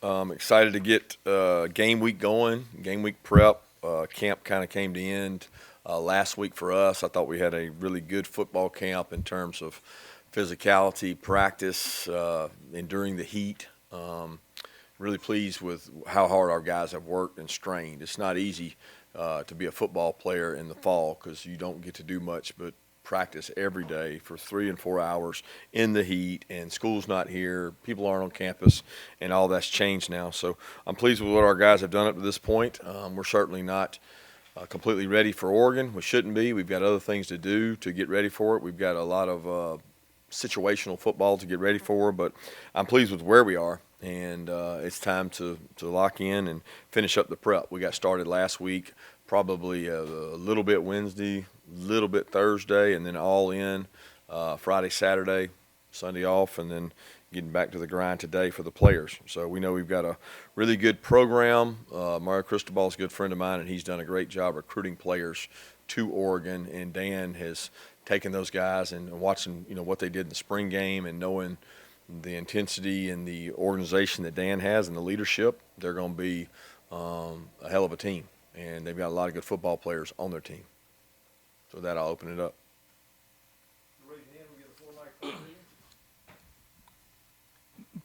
Excited to get game week going, game week prep. Camp kind of came to end last week for us. I thought we had a really good football camp in terms of physicality, practice, enduring the heat. Really pleased with how hard our guys have worked and strained. It's not easy to be a football player in the fall because you don't get to do much but practice every day for 3 and 4 hours in the heat, and school's not here, people aren't on campus, and all that's changed now. So I'm pleased with what our guys have done up to this point. We're certainly not completely ready for Oregon. We shouldn't be. We've got other things to do to get ready for it. We've got a lot of situational football to get ready for, but I'm pleased with where we are, and it's time to lock in and finish up the prep. We got started last week, probably a little bit Wednesday, little bit Thursday, and then all in Friday, Saturday, Sunday off, and then getting back to the grind today for the players. So we know we've got a really good program. Mario Cristobal is a good friend of mine, and he's done a great job recruiting players to Oregon, and Dan has taken those guys and watching what they did in the spring game and knowing the intensity and the organization that Dan has and the leadership. They're going to be a hell of a team, and they've got a lot of good football players on their team. So with that, I'll open it up.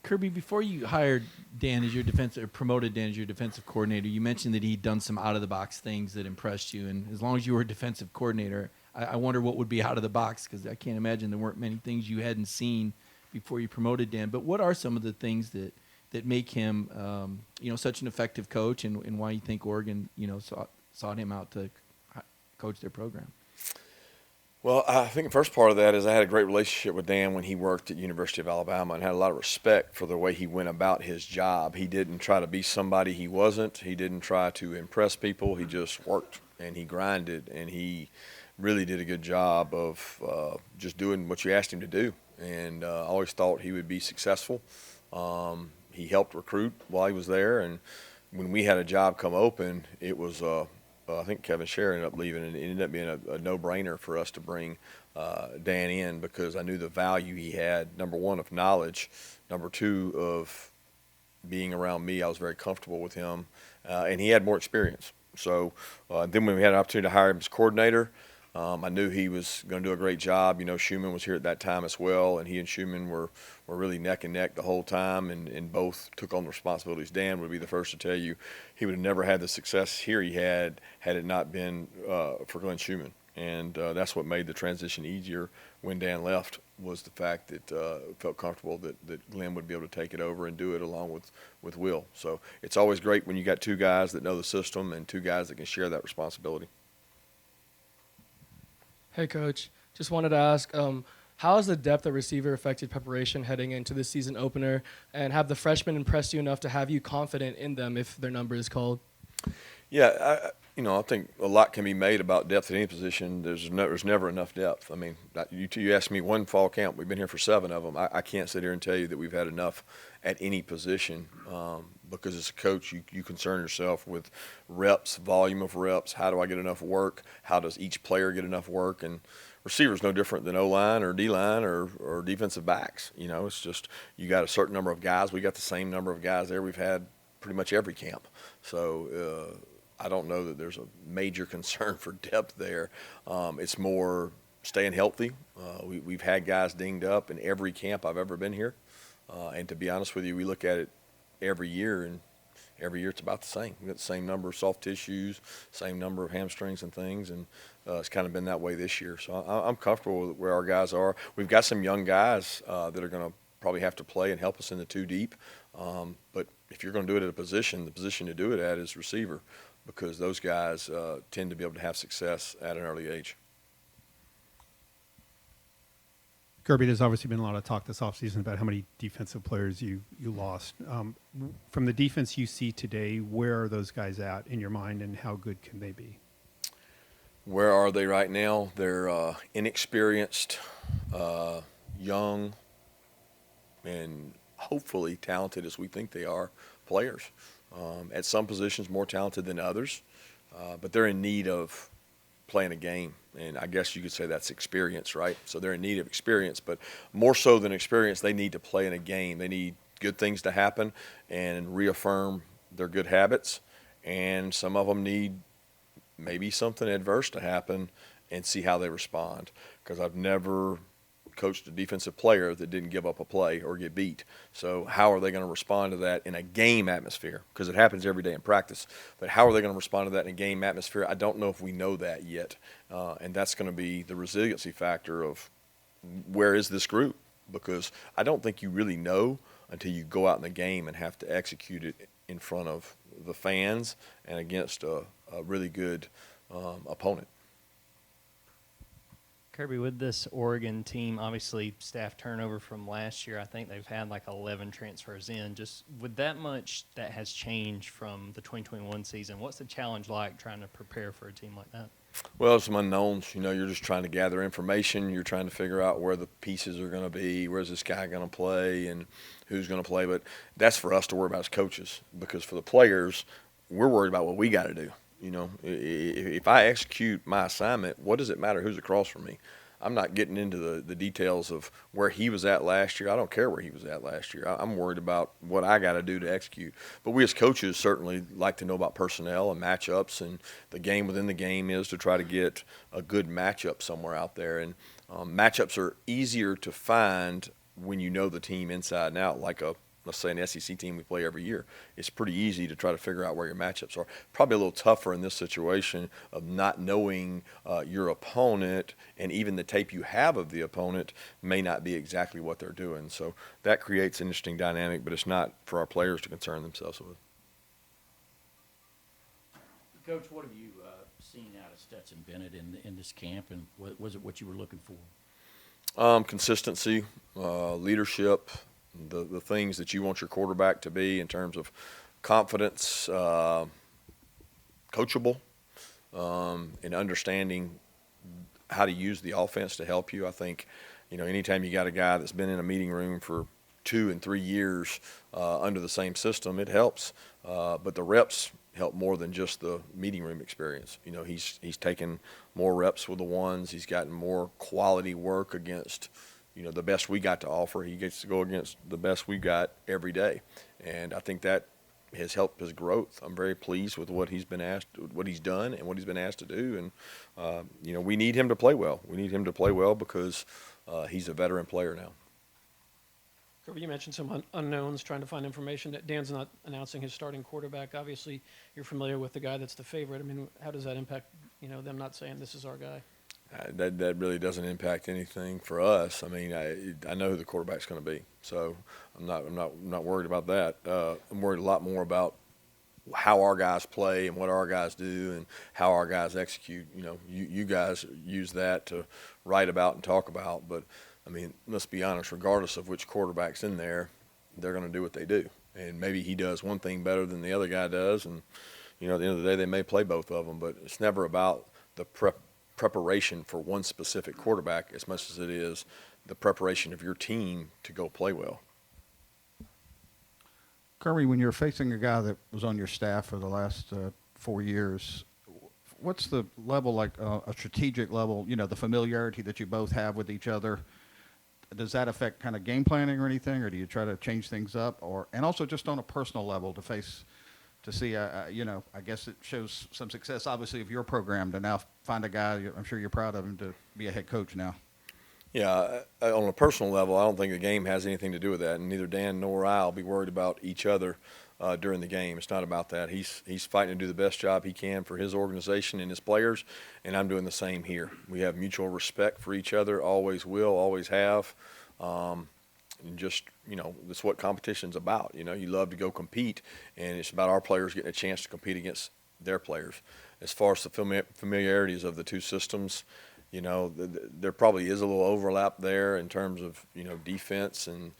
Kirby, before you hired Dan as your promoted Dan as your defensive coordinator, you mentioned that he'd done some out-of-the-box things that impressed you. And as long as you were a defensive coordinator, I wonder what would be out of the box, because I can't imagine there weren't many things you hadn't seen before you promoted Dan. But what are some of the things that make him, such an effective coach, and why you think Oregon, sought him out to coach their program? Well, I think the first part of that is I had a great relationship with Dan when he worked at University of Alabama, and had a lot of respect for the way he went about his job. He didn't try to be somebody he wasn't. He didn't try to impress people. He just worked, and he grinded, and he really did a good job of just doing what you asked him to do. And I always thought he would be successful. He helped recruit while he was there, and when we had a job come open, it was I think Kevin Sherry ended up leaving, and it ended up being a no-brainer for us to bring Dan in, because I knew the value he had, number one, of knowledge, number two, of being around me. I was very comfortable with him, and he had more experience. So then when we had an opportunity to hire him as coordinator, I knew he was going to do a great job. Schumann was here at that time as well, and he and Schumann were really neck and neck the whole time, and both took on the responsibilities. Dan would be the first to tell you he would have never had the success here he had it not been for Glenn Schumann. And that's what made the transition easier when Dan left, was the fact that felt comfortable that Glenn would be able to take it over and do it along with Will. So it's always great when you got two guys that know the system and two guys that can share that responsibility. Hey, Coach. Just wanted to ask, how has the depth at receiver affected preparation heading into the season opener? And have the freshmen impressed you enough to have you confident in them if their number is called? Yeah, I think a lot can be made about depth at any position. There's never enough depth. I mean, you asked me one fall camp. We've been here for 7 of them. I can't sit here and tell you that we've had enough at any position, because as a coach, you concern yourself with reps, volume of reps. How do I get enough work? How does each player get enough work? And receiver's no different than O-line or D-line or defensive backs. It's just you got a certain number of guys. We got the same number of guys there we've had pretty much every camp. So I don't know that there's a major concern for depth there. It's more staying healthy. We've had guys dinged up in every camp I've ever been here. And to be honest with you, we look at it every year, and every year it's about the same. We've got the same number of soft tissues, same number of hamstrings and things, and it's kind of been that way this year. So I'm comfortable with where our guys are. We've got some young guys that are going to probably have to play and help us in the 2 deep. But if you're going to do it at a position, the position to do it at is receiver, because those guys tend to be able to have success at an early age. Kirby, there's obviously been a lot of talk this offseason about how many defensive players you lost. From the defense you see today, where are those guys at in your mind, and how good can they be? Where are they right now? They're inexperienced, young, and hopefully talented as we think they are players. At some positions more talented than others, but they're in need of playing a game, and I guess you could say that's experience, right? So they're in need of experience, but more so than experience, they need to play in a game. They need good things to happen and reaffirm their good habits. And some of them need maybe something adverse to happen and see how they respond. Because I've never coached a defensive player that didn't give up a play or get beat. So how are they going to respond to that in a game atmosphere? Because it happens every day in practice. But how are they going to respond to that in a game atmosphere? I don't know if we know that yet. And that's going to be the resiliency factor of where is this group? Because I don't think you really know until you go out in the game and have to execute it in front of the fans and against a really good opponent. Kirby, with this Oregon team, obviously staff turnover from last year, I think they've had like 11 transfers in. Just with that much that has changed from the 2021 season, what's the challenge like trying to prepare for a team like that? Well, some unknowns. You're just trying to gather information. You're trying to figure out where the pieces are going to be, where's this guy going to play, and who's going to play. But that's for us to worry about as coaches, because for the players, we're worried about what we got to do. If I execute my assignment, what does it matter who's across from me? I'm not getting into the details of where he was at last year. I don't care where he was at last year. I'm worried about what I got to do to execute. But we as coaches certainly like to know about personnel and matchups, and the game within the game is to try to get a good matchup somewhere out there. And matchups are easier to find when you know the team inside and out, like let's say an SEC team we play every year. It's pretty easy to try to figure out where your matchups are. Probably a little tougher in this situation of not knowing your opponent, and even the tape you have of the opponent may not be exactly what they're doing. So that creates an interesting dynamic, but it's not for our players to concern themselves with. Coach, what have you seen out of Stetson Bennett in this camp, and was it what you were looking for? Consistency, leadership, the things that you want your quarterback to be in terms of confidence, coachable, and understanding how to use the offense to help you. I think, anytime you got a guy that's been in a meeting room for 2 and 3 years under the same system, it helps. But the reps help more than just the meeting room experience. He's taken more reps with the ones. He's gotten more quality work against the best we got to offer. He gets to go against the best we've got every day. And I think that has helped his growth. I'm very pleased with what he's been asked, what he's done, and what he's been asked to do. And, we need him to play well. We need him to play well because he's a veteran player now. Kirby, you mentioned some unknowns, trying to find information. That Dan's not announcing his starting quarterback. Obviously, you're familiar with the guy that's the favorite. I mean, how does that impact, them not saying this is our guy? That really doesn't impact anything for us. I mean, I know who the quarterback's going to be, so I'm not worried about that. I'm worried a lot more about how our guys play and what our guys do and how our guys execute. You guys use that to write about and talk about, but I mean, let's be honest. Regardless of which quarterback's in there, they're going to do what they do, and maybe he does one thing better than the other guy does, and at the end of the day, they may play both of them, but it's never about the preparation for one specific quarterback as much as it is the preparation of your team to go play well. Kirby, when you're facing a guy that was on your staff for the last 4 years, what's the level, like a strategic level, the familiarity that you both have with each other? Does that affect kind of game planning or anything, or do you try to change things up? And also just on a personal level to see, I guess it shows some success, obviously, of your program to now find a guy, I'm sure you're proud of him, to be a head coach now. Yeah, on a personal level, I don't think the game has anything to do with that, and neither Dan nor I will be worried about each other during the game. It's not about that. He's fighting to do the best job he can for his organization and his players, and I'm doing the same here. We have mutual respect for each other, always will, always have. And just, that's what competition's about. You love to go compete, and it's about our players getting a chance to compete against their players. As far as the familiarities of the two systems, there probably is a little overlap there in terms of, defense, and,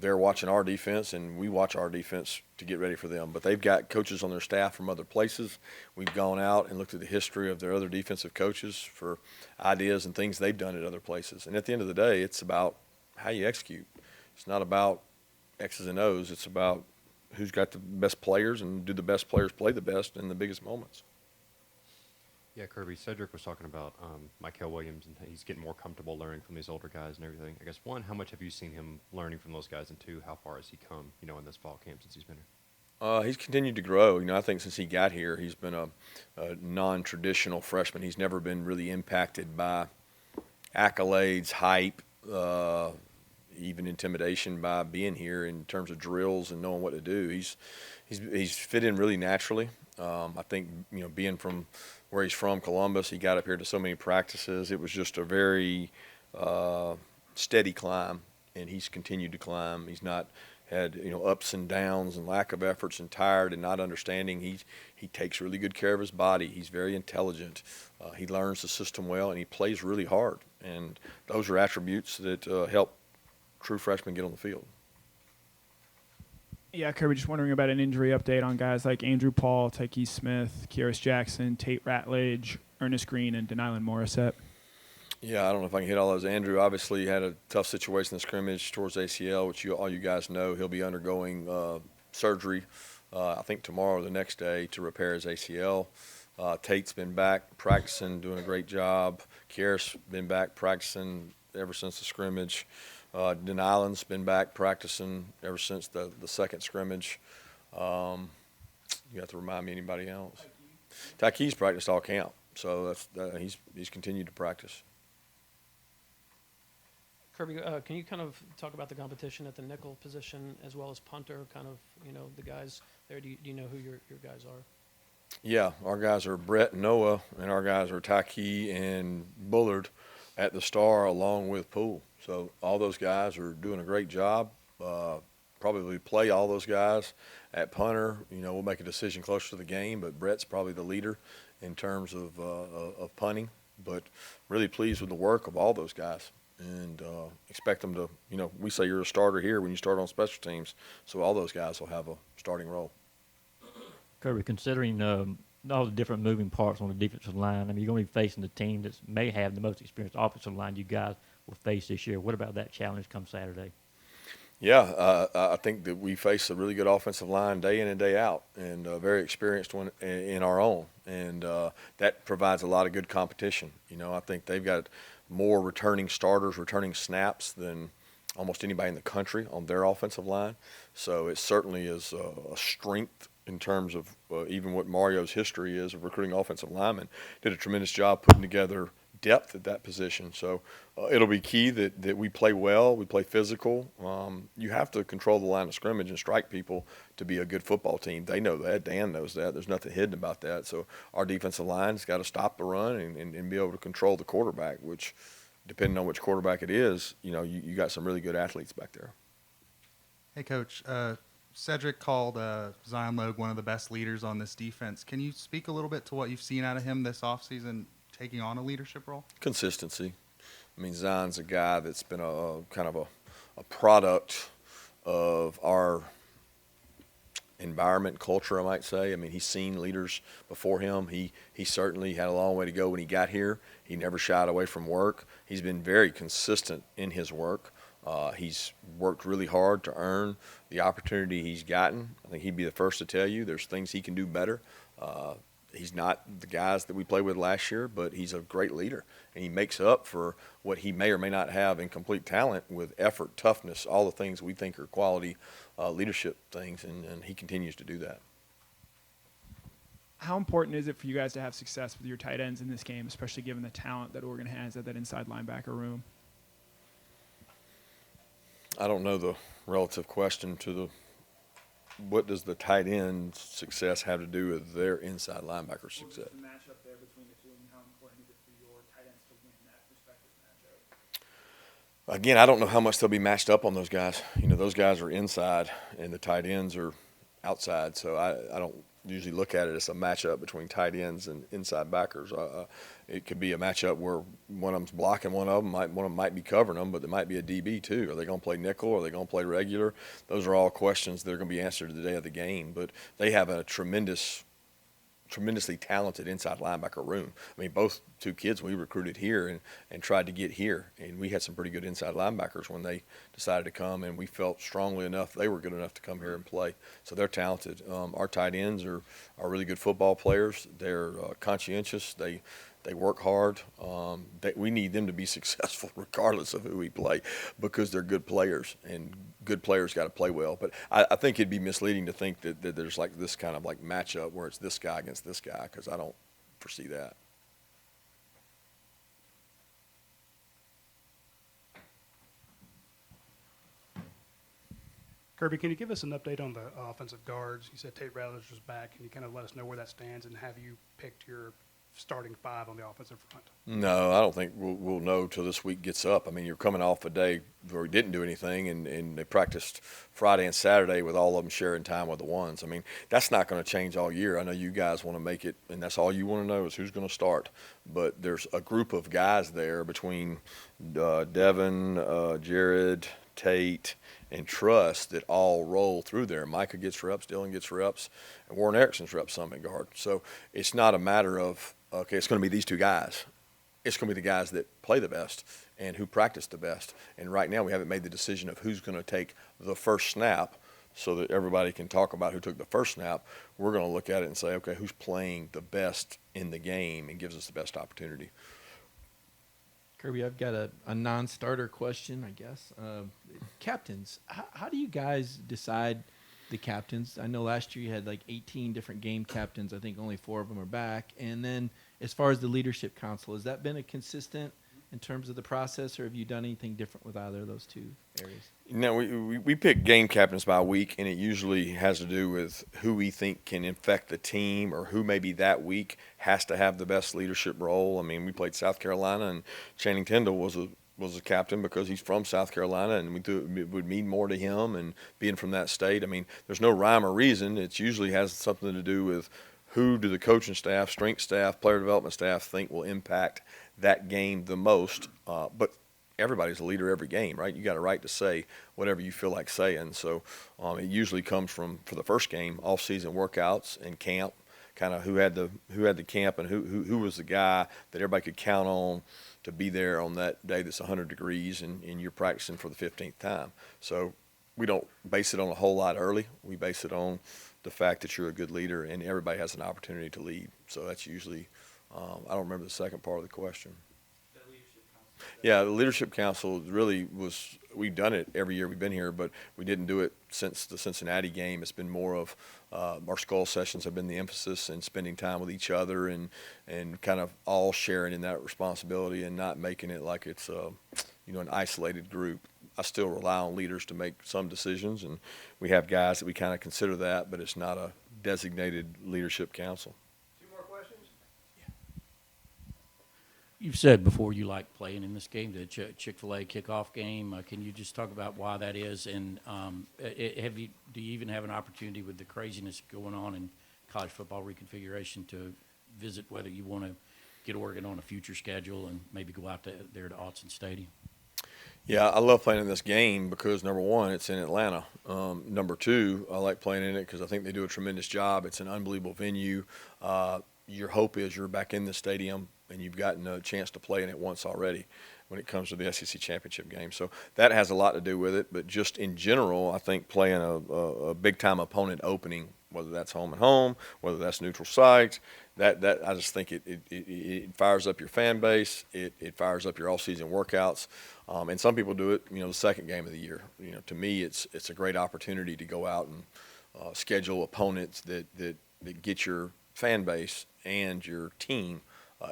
they're watching our defense and we watch our defense to get ready for them. But they've got coaches on their staff from other places. We've gone out and looked at the history of their other defensive coaches for ideas and things they've done at other places. And at the end of the day, it's about how you execute. It's not about X's and O's. It's about who's got the best players and do the best players play the best in the biggest moments. Yeah, Kirby, Cedric was talking about Michael Williams, and he's getting more comfortable learning from these older guys and everything. I guess, one, how much have you seen him learning from those guys? And two, how far has he come, in this fall camp since he's been here? He's continued to grow. I think since he got here, he's been a non-traditional freshman. He's never been really impacted by accolades, hype, even intimidation by being here in terms of drills and knowing what to do. He's fit in really naturally. I think, being from where he's from, Columbus, he got up here to so many practices. It was just a very steady climb, and he's continued to climb. He's not had ups and downs and lack of efforts and tired and not understanding. He takes really good care of his body. He's very intelligent. He learns the system well, and he plays really hard. And those are attributes that help true freshmen get on the field. Yeah, Kirby, just wondering about an injury update on guys like Andrew Paul, Tyke Smith, Kyrus Jackson, Tate Ratledge, Ernest Green, and Denylin Morissette. Yeah, I don't know if I can hit all those. Andrew obviously had a tough situation in the scrimmage towards ACL, which all you guys know. He'll be undergoing surgery, I think tomorrow or the next day, to repair his ACL. Tate's been back practicing, doing a great job. Kyrus been back practicing ever since the scrimmage. Denylin's been back practicing ever since the second scrimmage. You have to remind me anybody else. Tyke's practiced all camp, so he's continued to practice. Kirby, can you kind of talk about the competition at the nickel position as well as punter, kind of, the guys there? Do you know who your guys are? Yeah, our guys are Brett and Noah, and our guys are Tyke and Bullard at the star along with Poole. So all those guys are doing a great job. Probably play all those guys at punter. We'll make a decision closer to the game, but Brett's probably the leader in terms of punting. But really pleased with the work of all those guys, and expect them to, we say you're a starter here when you start on special teams, so all those guys will have a starting role. Kirby, considering all the different moving parts on the defensive line, you're going to be facing the team that may have the most experienced offensive line you guys will face this year. What about that challenge come Saturday? Yeah, I think that we face a really good offensive line day in and day out, and a very experienced one in our own, and that provides a lot of good competition. I think they've got more returning starters, returning snaps than almost anybody in the country on their offensive line. So it certainly is a strength in terms of even what Mario's history is of recruiting offensive linemen. Did a tremendous job putting together depth at that position. So it'll be key that we play well, we play physical. You have to control the line of scrimmage and strike people to be a good football team. They know that. Dan knows that. There's nothing hidden about that. So our defensive line's got to stop the run and be able to control the quarterback, which, depending on which quarterback it is, you got some really good athletes back there. Hey, Coach. Cedric called Zion Logue one of the best leaders on this defense. Can you speak a little bit to what you've seen out of him this offseason, taking on a leadership role? Consistency. Zion's a guy that's been a kind of a product of our environment, culture, I might say. He's seen leaders before him. He certainly had a long way to go when he got here. He never shied away from work. He's been very consistent in his work. He's worked really hard to earn the opportunity he's gotten. I think he'd be the first to tell you there's things he can do better. He's not the guys that we played with last year, but he's a great leader, and he makes up for what he may or may not have in complete talent with effort, toughness, all the things we think are quality leadership things, and he continues to do that. How important is it for you guys to have success with your tight ends in this game, especially given the talent that Oregon has at that inside linebacker room? I don't know the relative question to what does the tight end success have to do with their inside linebacker success? The matchup there between the two, and how important is it for your tight ends to win that respective matchup? Again, I don't know how much they'll be matched up on those guys. Those guys are inside, and the tight ends are outside. So I don't usually look at it as a matchup between tight ends and inside backers. It could be a matchup where one of them's blocking one of them, one of them might be covering them, but there might be a DB too. Are they going to play nickel? Are they going to play regular? Those are all questions that are going to be answered the day of the game. But they have a tremendous tremendously talented inside linebacker room. I mean, both two kids we recruited here and tried to get here, and we had some pretty good inside linebackers when they decided to come, and we felt strongly enough they were good enough to come here and play. So they're talented. Our tight ends are really good football players. They're conscientious. They work hard. We need them to be successful regardless of who we play because they're good players, and good players got to play well. But I think it'd be misleading to think that there's like this kind of like matchup where it's this guy against this guy, because I don't foresee that. Kirby, can you give us an update on the offensive guards? You said Tate Ratledge was back. Can you kind of let us know where that stands, and have you picked your starting five on the offensive front? No, I don't think we'll know till this week gets up. I mean, you're coming off a day where we didn't do anything, and they practiced Friday and Saturday with all of them sharing time with the ones. I mean, that's not going to change all year. I know you guys want to make it, and that's all you want to know is who's going to start. But there's a group of guys there between Devin, Jared, Tate, and Trust that all roll through there. Micah gets reps, Dylan gets reps, and Warren Erickson's reps some at guard. So it's not a matter of, okay, it's going to be these two guys. It's going to be the guys that play the best and who practice the best. And right now we haven't made the decision of who's going to take the first snap so that everybody can talk about who took the first snap. We're going to look at it and say, okay, who's playing the best in the game and gives us the best opportunity. Kirby, I've got a non-starter question, I guess. Captains, how do you guys decide the captains? I know last year you had like 18 different game captains. I think only 4 of them are back. And then as far as the leadership council, has that been a consistent in terms of the process, or have you done anything different with either of those two areas? No, we pick game captains by week, and it usually has to do with who we think can infect the team or who maybe that week has to have the best leadership role. I mean, we played South Carolina, and Channing Tindall was a captain because he's from South Carolina, and we thought it would mean more to him and being from that state. I mean, there's no rhyme or reason. It usually has something to do with who do the coaching staff, strength staff, player development staff think will impact that game the most. But everybody's a leader every game, right? You got a right to say whatever you feel like saying. So it usually comes from, for the first game, off-season workouts and camp, kind of who had the camp and who was the guy that everybody could count on to be there on that day that's 100 degrees and you're practicing for the 15th time. So we don't base it on a whole lot early. We base it on the fact that you're a good leader and everybody has an opportunity to lead. So that's usually, I don't remember the second part of the question. Yeah, the Leadership Council really was, we've done it every year we've been here, but we didn't do it since the Cincinnati game. It's been more of our skull sessions have been the emphasis and spending time with each other and kind of all sharing in that responsibility and not making it like it's, an isolated group. I still rely on leaders to make some decisions, and we have guys that we kind of consider that, but it's not a designated Leadership Council. You've said before you like playing in this game, the Chick-fil-A Kickoff game. Can you just talk about why that is? And do you even have an opportunity with the craziness going on in college football reconfiguration to visit whether you want to get Oregon on a future schedule and maybe go out there to Autzen Stadium? Yeah, I love playing in this game because, number one, it's in Atlanta. Number two, I like playing in it because I think they do a tremendous job. It's an unbelievable venue. Your hope is you're back in the stadium and you've gotten a chance to play in it once already when it comes to the SEC championship game. So that has a lot to do with it. But just in general, I think playing a big-time opponent opening, whether that's home and home, whether that's neutral sites, that I just think it fires up your fan base. It fires up your all-season workouts. And some people do it, the second game of the year. To me, it's a great opportunity to go out and schedule opponents that get your fan base and your team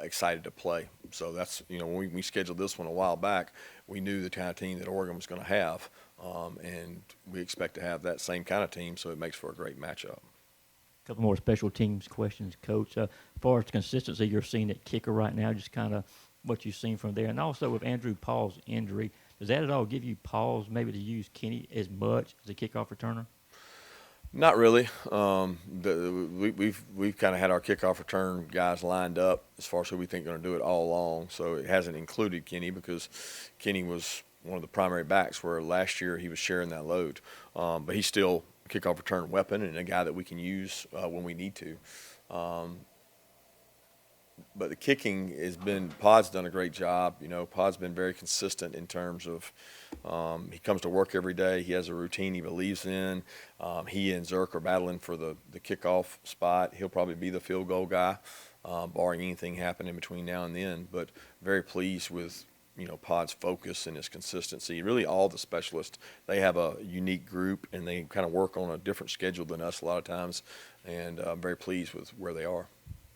excited to play. So that's, when we scheduled this one a while back, we knew the kind of team that Oregon was going to have, and we expect to have that same kind of team, so it makes for a great matchup. A couple more special teams questions, Coach. As far as consistency you're seeing at kicker right now, just kind of what you've seen from there. And also with Andrew Paul's injury, does that at all give you pause maybe to use Kenny as much as a kickoff returner? Not really. We've kind of had our kickoff return guys lined up as far as who we think are going to do it all along. So it hasn't included Kenny because Kenny was one of the primary backs where last year he was sharing that load. But he's still kickoff return weapon and a guy that we can use when we need to. But the kicking has been, Pod's done a great job. You know, Pod's been very consistent in terms of he comes to work every day. He has a routine he believes in. He and Zerk are battling for the kickoff spot. He'll probably be the field goal guy, barring anything happening between now and then. But very pleased with, you know, Pod's focus and his consistency. Really all the specialists, they have a unique group and they kind of work on a different schedule than us a lot of times. And I'm very pleased with where they are.